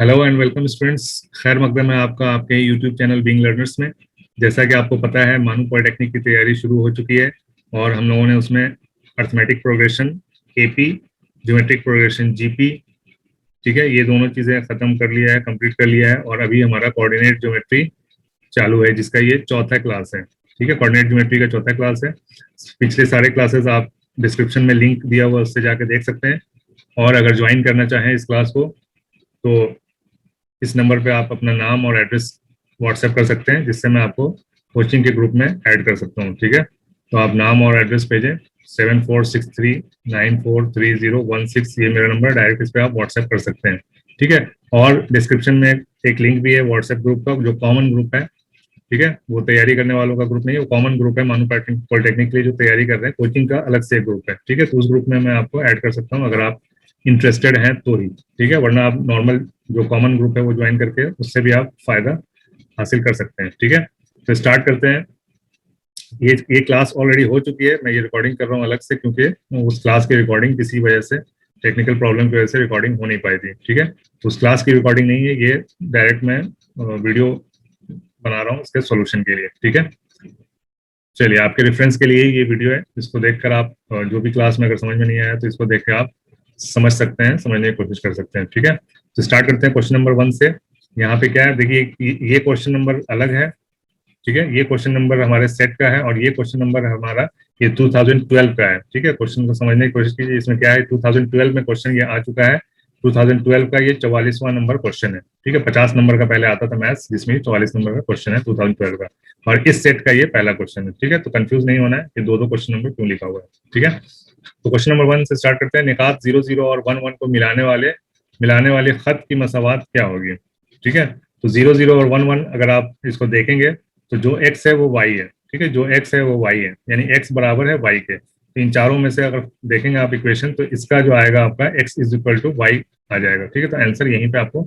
Hello and welcome students. खैर मकदम है आपका आपके यूट्यूब चैनल बीइंग लर्नर्स में। जैसा कि आपको पता है, मानू पॉलिटेक्निक की तैयारी शुरू हो चुकी है और हम लोगों ने उसमें arithmetic progression AP, geometric progression GP, ठीक है, ये दोनों चीज़ें ख़त्म कर लिया है, कंप्लीट कर लिया है। और अभी हमारा कोऑर्डिनेट ज्योमेट्री चालू है, जिसका ये चौथा क्लास है। ठीक है, कोऑर्डिनेट ज्योमेट्री का चौथा क्लास है। पिछले सारे क्लासेस आप डिस्क्रिप्शन में लिंक दिया हुआ, उससे जाके देख सकते हैं। और अगर ज्वाइन करना चाहें इस क्लास को तो इस नंबर पे आप अपना नाम और एड्रेस व्हाट्सएप कर सकते हैं, जिससे मैं आपको कोचिंग के ग्रुप में ऐड कर सकता हूँ। ठीक है, तो आप नाम और एड्रेस भेजें। 7463943016, ये मेरा नंबर, डायरेक्ट इस पर आप व्हाट्सएप कर सकते हैं। ठीक है, और डिस्क्रिप्शन में एक लिंक भी है व्हाट्सएप ग्रुप का, जो कॉमन ग्रुप है। ठीक है, वो तैयारी करने वालों का ग्रुप नहीं है, वो कॉमन ग्रुप है। मानू पॉलिटेक्निक के लिए जो तैयारी कर रहे हैं, कोचिंग का अलग से एक ग्रुप है। ठीक है, तो उस ग्रुप में मैं आपको ऐड कर सकता हूँ अगर आप इंटरेस्टेड हैं तो ही। ठीक है, वरना आप नॉर्मल जो कॉमन ग्रुप है वो ज्वाइन करके उससे भी आप फायदा हासिल कर सकते हैं। ठीक है, तो स्टार्ट करते हैं। ये क्लास ऑलरेडी हो चुकी है, मैं ये रिकॉर्डिंग कर रहा हूँ अलग से, क्योंकि उस क्लास की रिकॉर्डिंग किसी वजह से, टेक्निकल प्रॉब्लम की वजह से रिकॉर्डिंग हो नहीं पाई थी। ठीक है, तो उस क्लास की रिकॉर्डिंग नहीं है, ये डायरेक्ट मैं वीडियो बना रहा हूँ उसके सोल्यूशन के लिए। ठीक है, चलिए, आपके रेफरेंस के लिए ये वीडियो है, इसको देखकर आप जो भी क्लास में अगर समझ में नहीं आया तो इसको देख के आप समझ सकते हैं, समझने की कोशिश कर सकते हैं। ठीक है, तो स्टार्ट करते हैं क्वेश्चन नंबर 1 से। यहाँ पे क्या है, देखिए, ये क्वेश्चन नंबर अलग है। ठीक है, ये क्वेश्चन नंबर हमारे सेट का है और ये क्वेश्चन नंबर हमारा ये 2012 का है। ठीक है, क्वेश्चन को समझने की कोशिश कीजिए। इसमें क्या है, 2012 में क्वेश्चन ये आ चुका है। 2012 का ये 44वां नंबर क्वेश्चन है। ठीक है, 50 नंबर का पहले आता था मैथ्स, जिसमें 44 नंबर का क्वेश्चन है 2012 का, और इस सेट का ये पहला क्वेश्चन है। ठीक है, तो कंफ्यूज नहीं होना है कि दो दो क्वेश्चन नंबर क्यों लिखा हुआ है। ठीक है, तो क्वेश्चन नंबर 1 से स्टार्ट करते हैं। निकात 00 और 11 को मिलाने वाले खत की मसावात क्या होगी। ठीक है, तो 00 और 11 अगर आप इसको देखेंगे तो जो x है वो y है। ठीक है, जो x है वो y है, यानी x बराबर है y के। तो इन चारों में से अगर देखेंगे आप इक्वेशन, तो इसका जो आएगा आपका x is equal to y आ जाएगा। ठीक है, तो आंसर यहीं पे आपको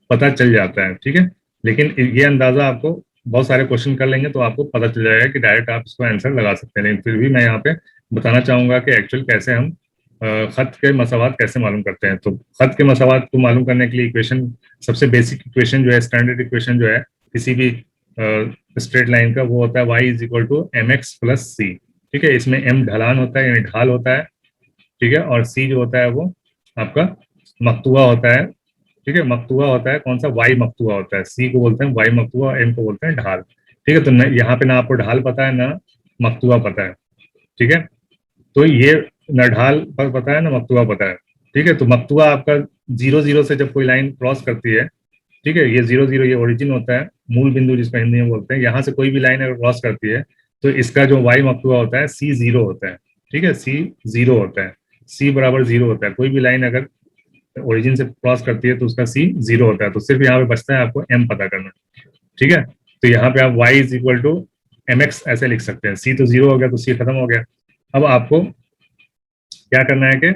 पता चल जाता है। ठीक है, लेकिन ये अंदाजा आपको बहुत सारे क्वेश्चन कर लेंगे तो आपको पता चल जाएगा कि डायरेक्ट आप इसको आंसर लगा सकते हैं। लेकिन फिर भी मैं यहाँ पे बताना चाहूंगा कि एक्चुअल कैसे हम खत के मसावात कैसे मालूम करते हैं। तो खत के मसावात को मालूम करने के लिए इक्वेशन, सबसे बेसिक इक्वेशन जो है, स्टैंडर्ड इक्वेशन जो है किसी भी स्ट्रेट लाइन का, वो होता है y is equal to m x plus c. ठीक है, इसमें m ढलान होता है, यानी ढाल होता है। ठीक है, और c जो होता है वो आपका मकतुआ होता है। ठीक है, मकतुआ होता है, कौन सा, y मकतुआ होता है। c को बोलते हैं y मकतुआ, m को बोलते हैं ढाल। ठीक है, तो यहाँ पे ना आपको ढाल पता है ना मकतुआ पता है। ठीक है, तो ये न ढाल पर पता है ना मकतुआ पता है। ठीक है, तो मकतुआ आपका 00 से जब कोई लाइन क्रॉस करती है, ठीक है, ये 00 ये ओरिजिन होता है, मूल बिंदु जिसको हिंदी में बोलते हैं। यहाँ से कोई भी लाइन अगर क्रॉस करती है तो इसका जो वाई मकतुआ होता है C0 होता है। ठीक है, C0 होता है, C बराबर 0 होता है। कोई भी लाइन अगर ओरिजिन से क्रॉस करती है तो उसका C0 होता है। तो सिर्फ यहाँ पे बचता है आपको M पता करना। ठीक है, तो यहाँ पे आप y is equal to m x ऐसे लिख सकते हैं। C तो 0 हो गया तो C खत्म हो गया। अब आपको क्या करना है कि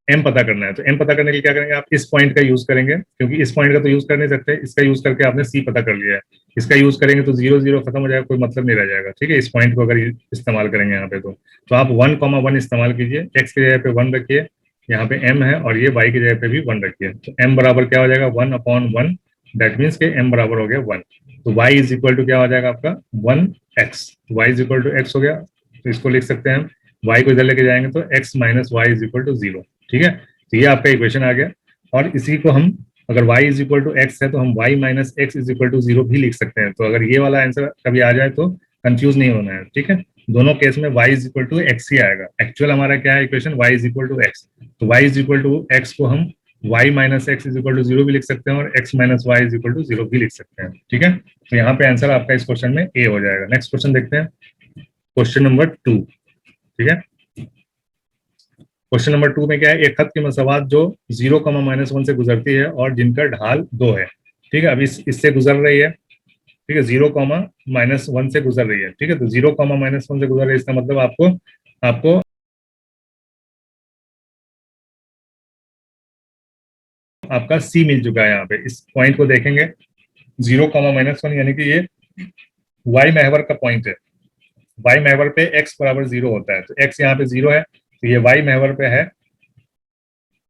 एम पता करना है। तो एम पता करने के लिए क्या करेंगे, आप इस पॉइंट का यूज करेंगे, क्योंकि इस पॉइंट का तो यूज कर नहीं सकते, इसका यूज करके आपने सी पता कर लिया है। इसका यूज करेंगे तो 00 खत्म हो जाएगा, कोई मतलब नहीं रह जाएगा। ठीक है, इस पॉइंट को अगर इस्तेमाल करेंगे यहाँ पे तो आप 1,1 इस्तेमाल कीजिए। एक्स की जगह पे 1 रखिए, यहाँ पे एम है, और ये वाई की जगह पे भी 1 रखिए। तो एम बराबर क्या हो जाएगा, 1/1। दैट मीन्स के एम बराबर हो गया 1। तो वाई इज इक्वल टू क्या हो जाएगा आपका 1x। Y is equal to x हो गया, तो इसको लिख सकते हैं हम। वाई को इधर लेके जाएंगे तो x minus y is equal to 0। ठीक है, तो ये आपका इक्वेशन आ गया। और इसी को हम, अगर y is equal to x है तो हम y minus x is equal to 0 भी लिख सकते हैं। तो अगर ये वाला आंसर कभी आ जाए तो कंफ्यूज नहीं होना है। ठीक है, दोनों केस में y is equal to x ही आएगा। एक्चुअल हमारा क्या है equation, y is equal to x. तो y is equal to x को हम y minus x is equal to 0 भी लिख सकते हैं, और x minus y is equal to 0 भी लिख सकते हैं। ठीक है, तो यहाँ पे आंसर आपका इस क्वेश्चन में ए हो जाएगा। नेक्स्ट क्वेश्चन देखते हैं, क्वेश्चन नंबर 2। ठीक है, क्वेश्चन नंबर 2 में क्या है, एक खत की मसावात जो 0,-1 से गुजरती है और जिनका ढाल 2 है। ठीक है, अब इससे गुजर रही है। ठीक है, 0,-1 से गुजर रही है। ठीक है, तो 0,-1 से गुजर रही है, इसका मतलब आपको आपको आपका सी मिल चुका है। यहाँ पे इस पॉइंट को देखेंगे, 0,-1 यानी कि ये वाई महवर का पॉइंट है। वाई महवर पे एक्स बराबर 0 होता है, तो एक्स यहाँ पे 0 है, तो ये वाई महवर पे है।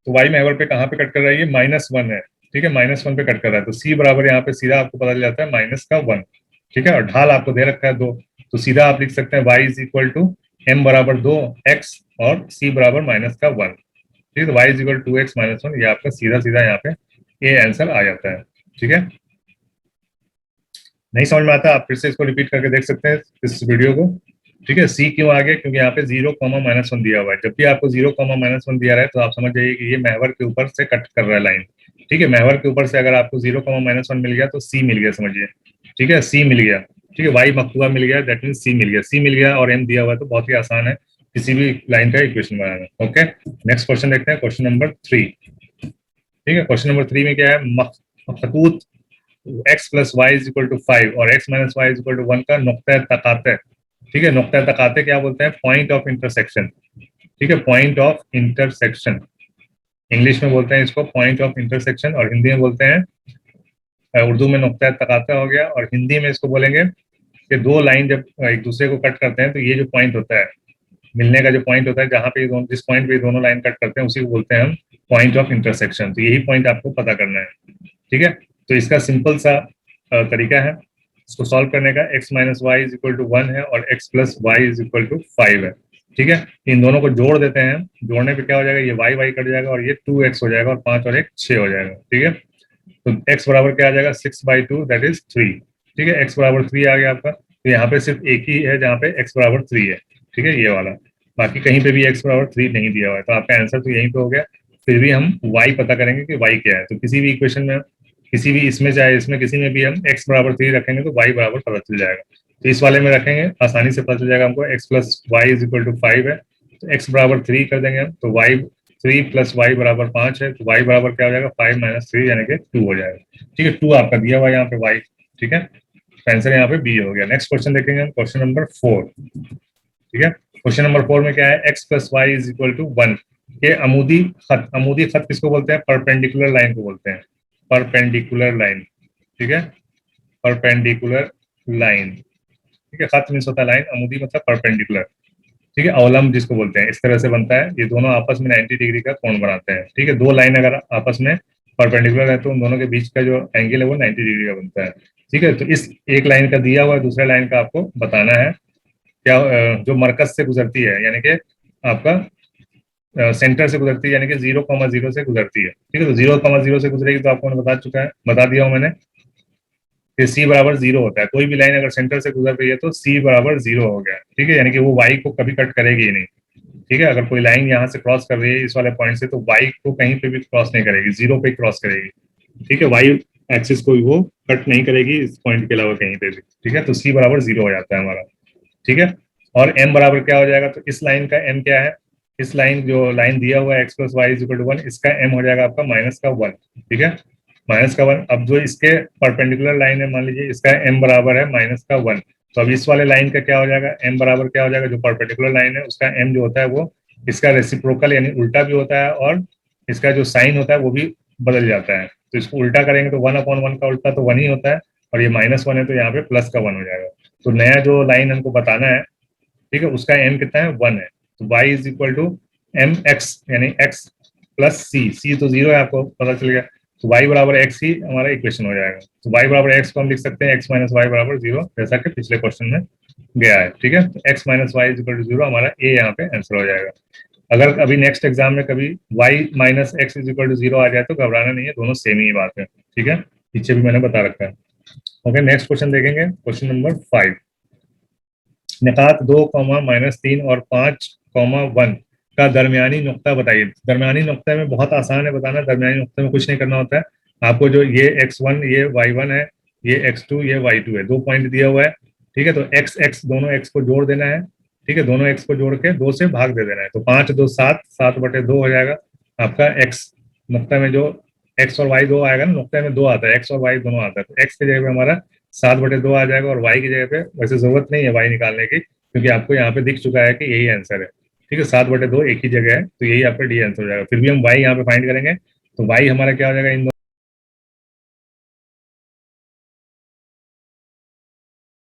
तो वाई महवर पे कहाँ पे कट कर रहा है, ये -1 है। ठीक है, -1 पे कट कर रहा है, तो c बराबर यहाँ पे सीधा आपको पता चल जाता है -1, ठीक है। और ढाल आपको दे रखा है 2, तो सीधा आप लिख सकते हैं y is equal to m बराबर 2 x और c बराबर -1, ठीक है। तो y is equal to x -1, ये आपका सीधा सीधा यहाँ पे ये आंसर आ जाता है, ठीक है। नहीं समझ में आता आप फिर से इसको रिपीट करके देख सकते हैं इस वीडियो को, ठीक है। सी क्यों आ गया, क्योंकि यहाँ पे 0, -1 दिया हुआ है। जब भी आपको 0, -1 दिया रहा है तो आप समझ जाइए कि ये महवर के ऊपर से कट कर रहा है लाइन, ठीक है। महवर के ऊपर से अगर आपको 0, -1 मिल गया तो सी मिल गया, समझिए, ठीक है। सी मिल गया, ठीक है। वाई मकतूबा मिल गया, दैट मीन सी मिल गया, सी मिल गया और एम दिया हुआ है, तो बहुत ही आसान है किसी भी लाइन का इक्वेशन बनाना। ओके, नेक्स्ट क्वेश्चन देखते हैं, क्वेश्चन नंबर 3, ठीक है। क्वेश्चन नंबर 3 में क्या है, खतूत x plus y is equal to 5 और x minus y is equal to 1 का नुक्ता तकाते, ठीक है। नुक्ता तकाते क्या बोलते हैं, पॉइंट ऑफ इंटरसेक्शन, ठीक है। पॉइंट ऑफ इंटरसेक्शन, इंग्लिश में बोलते हैं इसको पॉइंट ऑफ इंटरसेक्शन, और हिंदी में बोलते हैं, उर्दू में नुक्ता तकाता हो गया, और हिंदी में इसको बोलेंगे कि दो लाइन जब एक दूसरे को कट करते हैं तो ये जो पॉइंट होता है, मिलने का जो पॉइंट होता है, जहां पे जिस पॉइंट पे दोनों लाइन कट करते हैं उसी को बोलते हैं हम पॉइंट ऑफ इंटरसेक्शन। तो यही पॉइंट आपको पता करना है, ठीक है। तो इसका सिंपल सा तरीका है इसको सॉल्व करने का, x minus y is equal to 1 है और x plus y is equal to 5 है, ठीक है। इन दोनों को जोड़ देते हैं, जोड़ने पे क्या हो जाएगा, ये y कट जाएगा और ये 2x हो जाएगा, और 5 और 1 6 हो जाएगा, ठीक है। तो x बराबर क्या आ जाएगा, 6/2 दैट इज 3, ठीक है। x बराबर 3 आ गया आपका, तो यहाँ पे सिर्फ एक ही है जहाँ पे x बराबर 3 है, ठीक है, ये वाला। बाकी कहीं पे भी x बराबर 3 नहीं दिया हुआ है, तो आपका आंसर तो यहीं पे हो गया। फिर भी हम y पता करेंगे कि y क्या है, तो किसी भी इक्वेशन में, किसी भी इसमें चाहे इसमें किसी में भी हम x बराबर 3 रखेंगे तो y बराबर पता चल जाएगा। तो इस वाले में रखेंगे, आसानी से पता चल जाएगा हमको, x plus y is equal to 5 है, तो x बराबर 3 कर देंगे हम, तो y 3 प्लस वाई बराबर 5 है, तो y बराबर क्या हो जाएगा, 5 माइनस 3 यानी कि 2 हो जाएगा, ठीक है। 2 आपका दिया हुआ है यहाँ पे y, ठीक है। तो आंसर यहाँ पे बी हो गया। नेक्स्ट क्वेश्चन देखेंगे हम, क्वेश्चन नंबर 4, ठीक है। क्वेश्चन नंबर 4 में क्या है, x plus y is equal to 1, ये अमूदी खत, अमूदी खत किसको बोलते हैं, परपेंडिकुलर लाइन को बोलते हैं, परपेंडिकुलर लाइन, ठीक है, परपेंडिकुलर लाइन, ठीक है। खत मीन्स होता है लाइन, अमूदी मतलब परपेंडिकुलर, ठीक है। अवलंब जिसको बोलते हैं, इस तरह से बनता है, ये दोनों आपस में 90 डिग्री का कोण बनाते हैं, ठीक है। दो लाइन अगर आपस में परपेंडिकुलर है तो उन दोनों के बीच का जो एंगल है वो 90 डिग्री का बनता है, ठीक है। तो इस एक लाइन का दिया हुआ है, दूसरे लाइन का आपको बताना है क्या, जो मरकज से गुजरती है, यानी कि आपका सेंटर से गुजरती है, यानी कि 0,0 से गुजरती है, ठीक है। तो 0,0 से गुजरेगी, तो आपको बता चुका है, बता दिया हूं मैंने कि सी बराबर 0 होता है। कोई भी लाइन अगर सेंटर से गुजर रही है तो सी बराबर 0 हो गया, ठीक है, यानी कि वो वाई को कभी कट करेगी ही नहीं, ठीक है। अगर कोई लाइन यहाँ से क्रॉस कर रही है इस वाले पॉइंट से, तो वाई को कहीं पे भी क्रॉस नहीं करेगी, 0 पे क्रॉस करेगी, ठीक है। वाई एक्सिस को वो कट नहीं करेगी इस पॉइंट के अलावा कहीं पे भी, ठीक है। तो सी बराबर 0 हो जाता है हमारा, ठीक है। और एम बराबर क्या हो जाएगा, तो इस लाइन का एम क्या है, इस लाइन जो लाइन दिया हुआ है x plus y is equal to 1, इसका एम हो जाएगा आपका -1, ठीक है, -1। अब जो इसके परपेंडिकुलर लाइन है, मान लीजिए इसका एम बराबर है -1, तो अब इस वाले लाइन का क्या हो जाएगा, एम बराबर क्या हो जाएगा, जो परपेंडिकुलर लाइन है उसका एम जो होता है वो इसका रेसिप्रोकल यानी उल्टा भी होता है, और इसका जो साइन होता है वो भी बदल जाता है। तो इसको उल्टा करेंगे तो 1/1 का उल्टा तो 1 ही होता है, और ये -1 है तो यहाँ पे प्लस का 1 हो जाएगा। तो नया जो लाइन हमको बताना है, ठीक है, उसका एम कितना है, 1 है, तो y is equal to m x, यानी x प्लस सी तो 0 है, आपको पता चल गया, तो y बराबर x ही हमारा इक्वेशन हो जाएगा। तो y बराबर x को हम लिख सकते हैं x माइनस वाई बराबर 0, जैसा कि पिछले क्वेश्चन में गया है, ठीक है। तो x minus y is equal to 0 हमारा a यहाँ पे आंसर हो जाएगा। अगर अभी नेक्स्ट एग्जाम में कभी y minus x is equal to 0 आ जाए तो घबराना नहीं है, दोनों सेम ही बात है, ठीक है, पीछे भी मैंने बता रखा है। ओके, नेक्स्ट क्वेश्चन देखेंगे, क्वेश्चन नंबर 5, निकात 2, -3 और 5, 1 का दरमियानी नुक्ता बताइए। दरमियानी नुक्ता में बहुत आसान है बताना, दरमियानी नुक्ते में कुछ नहीं करना होता है आपको, जो ये x1 ये y1 है, ये x2 ये y2 है, 2 पॉइंट दिया हुआ है, ठीक है। तो x दोनों x को जोड़ देना है, ठीक है, दोनों x को जोड़ के 2 से भाग दे देना है, तो 5 2 7, 7/2 हो जाएगा आपका x। नुक्ता में जो x और y दो आएगा ना, नुक्ते में 2 आता है, x और y दोनों आता है, तो x की जगह पे हमारा 7/2 आ जाएगा, और y की जगह पे वैसे जरूरत नहीं है y निकालने की, क्योंकि आपको यहाँ पे दिख चुका है कि यही आंसर है, ठीक है। 7/2 एक ही जगह है, तो यही आपका डी आंसर हो जाएगा। फिर भी हम y यहाँ पे फाइंड करेंगे, तो y हमारा क्या हो जाएगा, इन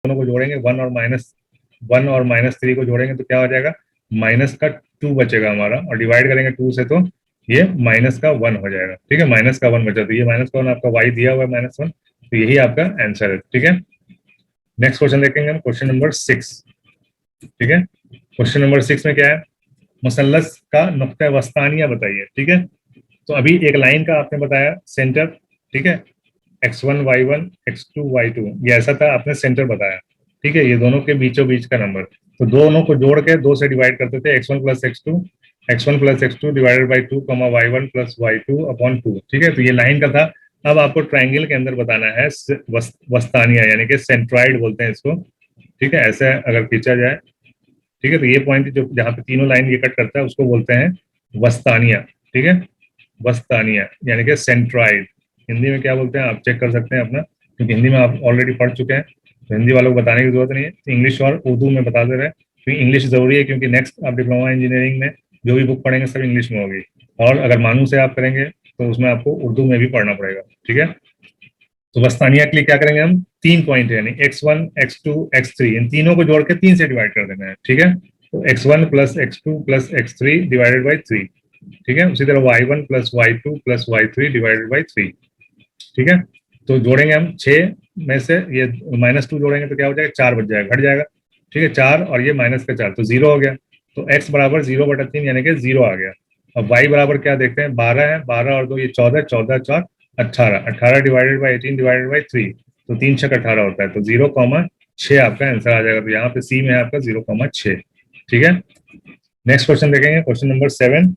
दोनों को जोड़ेंगे, 1 और -3 को जोड़ेंगे तो क्या हो जाएगा, -2 बचेगा हमारा, और डिवाइड करेंगे 2 से तो ये माइनस का 1 हो जाएगा, ठीक है, माइनस का 1 बचा, तो ये माइनस का 1 आपका y दिया हुआ है -1, तो यही आपका आंसर है, ठीक है। नेक्स्ट क्वेश्चन देखेंगे हम, क्वेश्चन नंबर 6, ठीक है। क्वेश्चन नंबर 6 में क्या है, मुसल्लस का नुक्ता वस्तानिया बताइए, ठीक है। तो अभी एक लाइन का आपने बताया सेंटर, ठीक है, x1 y1 x2 y2, ये ऐसा था, आपने सेंटर बताया, ठीक है, ये दोनों के बीचों बीच का नंबर, तो दोनों को जोड़ के 2 से डिवाइड करते थे, x1 plus x2 divided by 2 y1 plus y2 upon 2, ठीक है, तो ये लाइन का था। अब आपको ट्राइंगल के अंदर बताना है वस्तानिया, यानी कि सेंट्रॉइड बोलते हैं इसको, ठीक है, ऐसे अगर खींचा जाए, ठीक है, तो ये पॉइंट जो जहाँ पे तीनों लाइन ये कट करता है उसको बोलते हैं वस्तानिया, ठीक है, वस्तानिया यानी कि सेंट्रॉइड। हिंदी में क्या बोलते हैं आप चेक कर सकते हैं अपना, क्योंकि हिंदी में आप ऑलरेडी पढ़ चुके हैं, तो हिंदी वालों को बताने की जरूरत नहीं है, तो इंग्लिश और उर्दू में बता दे रहे हैं, क्योंकि इंग्लिश जरूरी है, क्योंकि नेक्स्ट आप डिप्लोमा इंजीनियरिंग में जो भी बुक पढ़ेंगे सब इंग्लिश में होगी, और अगर मानू से आप करेंगे तो उसमें आपको उर्दू में भी पढ़ना पड़ेगा, ठीक है। तो वस्तानिया के लिए क्या करेंगे हम, 3 पॉइंट है, यानी x1 x2 x3, इन तीनों को जोड़ के 3 से डिवाइड कर देना है, ठीक है, तो x1 plus x2 plus x3 divided by 3, ठीक है, उसी तरह y1 plus y2 plus y3 divided by 3, ठीक है। तो जोड़ेंगे हम 6 में से ये -2 जोड़ेंगे तो क्या हो जाएगा, 4 बच जाएगा, घट जाएगा, ठीक है, 4 और ये माइनस का 4 तो 0 हो गया, तो x बराबर 0/3 यानी कि 0 आ गया। अब y बराबर क्या देखते हैं, 12 है, 12 और 2 ये 14, 14 4 18, 18 डिवाइडेड बाई 18 डिवाइडेड बाई 3, तो 3 6 18 होता है, तो 0,6 आपका आंसर आ जाएगा, तो यहाँ पे सी में आपका 0,6, ठीक है। नेक्स्ट क्वेश्चन देखेंगे, क्वेश्चन नंबर 7,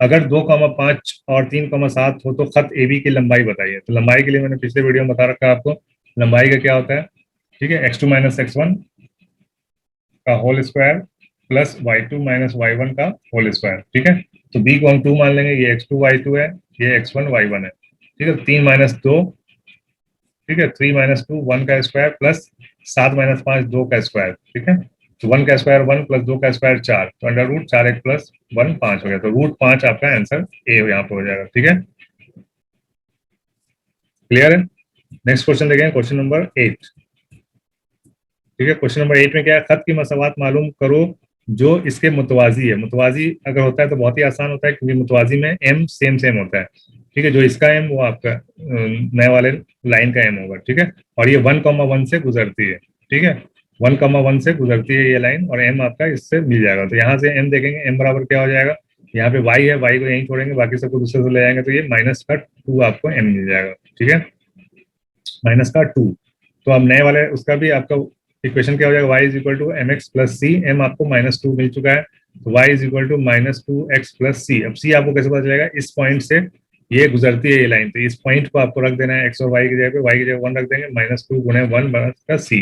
अगर 2,5 और 3,7 हो तो खत ए बी की लंबाई बताइए। तो लंबाई के लिए मैंने पिछले वीडियो में बता रखा है आपको, लंबाई का क्या होता है, ठीक है, x2 माइनस x1 का whole square plus y2 minus y1 का होल स्क्वायर, ठीक है, तो b को हम 2 मान लेंगे, ये x2 y2 है, ये x1 y1 है, ठीक है, 3 माइनस 2, ठीक है, 3 माइनस 2 1 का स्क्वायर प्लस 7 माइनस 5 2 का स्क्वायर, ठीक है, तो 1 का स्क्वायर 1 प्लस 2 का स्क्वायर 4, तो अंडर रूट 4 प्लस 1 5 हो गया, तो रूट 5 आपका आंसर ए यहाँ पे हो जाएगा, ठीक है, क्लियर है। नेक्स्ट क्वेश्चन देखेंगे, क्वेश्चन नंबर 8, ठीक है, क्वेश्चन नंबर 8 में क्या है, खत की मसावात मालूम करो जो इसके मुतवाजी है। मुतवाजी अगर होता है तो बहुत ही आसान होता है, क्योंकि मुतवाजी में एम सेम सेम होता है, ठीक है, जो इसका एम वो आपका नए वाले लाइन का एम होगा, ठीक है, और ये 1,1 से गुजरती है, ठीक है, 1,1 से गुजरती है ये लाइन, और एम आपका इससे मिल जाएगा, तो यहाँ से एम देखेंगे, एम बराबर क्या हो जाएगा, यहाँ पे वाई है, वाई को यहीं छोड़ेंगे, बाकी सबको दूसरे से ले जाएंगे, तो ये -2 आपको एम मिल जाएगा, ठीक है, -2। तो अब नए वाले उसका भी आपका इक्वेशन क्या हो जाएगा, y is equal to m x plus c, m आपको -2 मिल चुका है, तो y is equal to -2x plus c. अब c आपको कैसे पता चलेगा, इस पॉइंट से ये गुजरती है ये लाइन, तो इस पॉइंट को आपको रख देना है x और y की जगह पे, y की जगह 1 रख देंगे, -2 गुणे 1 का c,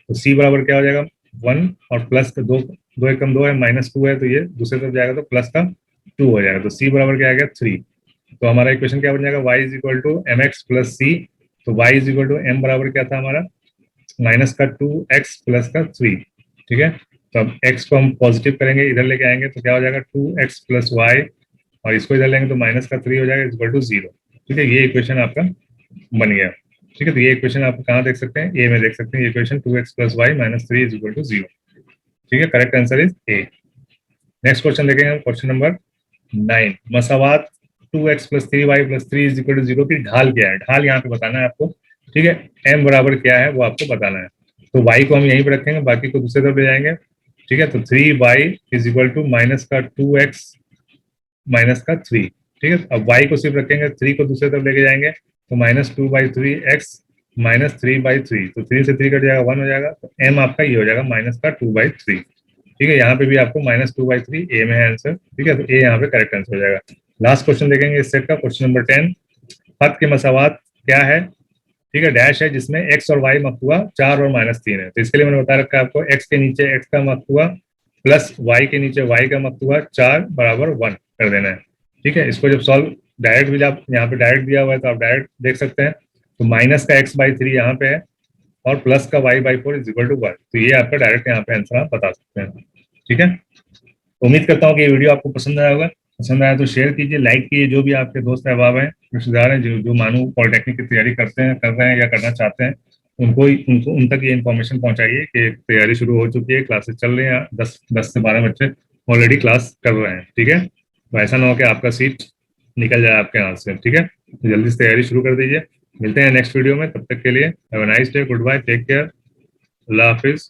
तो c बराबर क्या हो जाएगा 1 और प्लस का 2, 2 एकम 2 है, -2 है, तो ये दूसरे तरफ जाएगा तो प्लस का 2 हो जाएगा, तो c बराबर क्या आ गया 3। तो हमारा इक्वेशन क्या बन जाएगा, y is equal to m x plus c, तो y is equal to m बराबर क्या था हमारा -2x प्लस का 3, ठीक है, तो अब x को हम पॉजिटिव करेंगे, इधर लेके आएंगे तो क्या हो जाएगा 2x प्लस वाई, और इसको इधर लेंगे तो -3 हो जाएगा इक्वल टू 0, ठीक है, ये इक्वेशन आपका बन गया, ठीक है, तो ये इक्वेशन आप कहाँ देख सकते हैं, ए में देख सकते हैं, ये equation 2x plus y -3 is equal to 0, ठीक है, correct answer is A. Next question देखेंगे हम, क्वेश्चन नंबर 9, मसावात 2x plus 3y plus 3 is equal to 0 की ढाल क्या है, ढाल यहाँ पे बताना है आपको, ठीक है, m बराबर क्या है वो आपको बताना है, तो y को हम यहीं पे रखेंगे, बाकी को दूसरे तरफ ले जाएंगे, ठीक है, तो 3y is equal to -2x -3, ठीक है, अब y को सिर्फ रखेंगे, 3 को दूसरे तरफ लेके जाएंगे तो -2/3x -3/3, तो 3 से 3 कट जाएगा 1 हो जाएगा, तो m आपका ये हो जाएगा -2/3, ठीक है, यहाँ पे भी आपको -2/3 ए में है आंसर, ठीक है, तो ए यहाँ पे करेक्ट आंसर हो जाएगा। लास्ट क्वेश्चन देखेंगे इस सेट का, क्वेश्चन नंबर 10, खत के मसावात क्या है, ठीक है, डैश है जिसमें x और y मकतुआ 4 और -3 है, तो इसके लिए मैंने बता रखा है आपको, x के नीचे x का मकतुआ प्लस y के नीचे y का मकतुआ 4 बराबर 1 कर देना है, ठीक है, इसको जब सॉल्व डायरेक्ट भी आप यहाँ पे डायरेक्ट दिया हुआ है तो आप डायरेक्ट देख सकते हैं, तो माइनस का x/3 यहाँ पे है और प्लस का y/4 इज इक्वल टू 1, तो ये आपका डायरेक्ट यहाँ पे आंसर आप बता सकते हैं, ठीक है। उम्मीद करता हूँ कि ये वीडियो आपको पसंद आया होगा, पसंद आया तो शेयर कीजिए, लाइक कीजिए, जो भी आपके दोस्त अहबाब हैं, रिश्तेदार हैं, जो जो मानू पॉलिटेक्निक की तैयारी करते हैं, कर रहे हैं या करना चाहते हैं, उनको उन तक ये इन्फॉर्मेशन पहुंचाइए कि तैयारी शुरू हो चुकी है, क्लासेस चल रही हैं, 10 से 12 बच्चे ऑलरेडी क्लास कर रहे हैं, ठीक है। तो ऐसा ना हो कि आपका सीट निकल जाए आपके हाथ से, ठीक है। तो जल्दी से तैयारी शुरू कर दीजिए। मिलते हैं नेक्स्ट वीडियो में, तब तक के लिए have a nice day, goodbye, take care, अल्लाह हाफिज।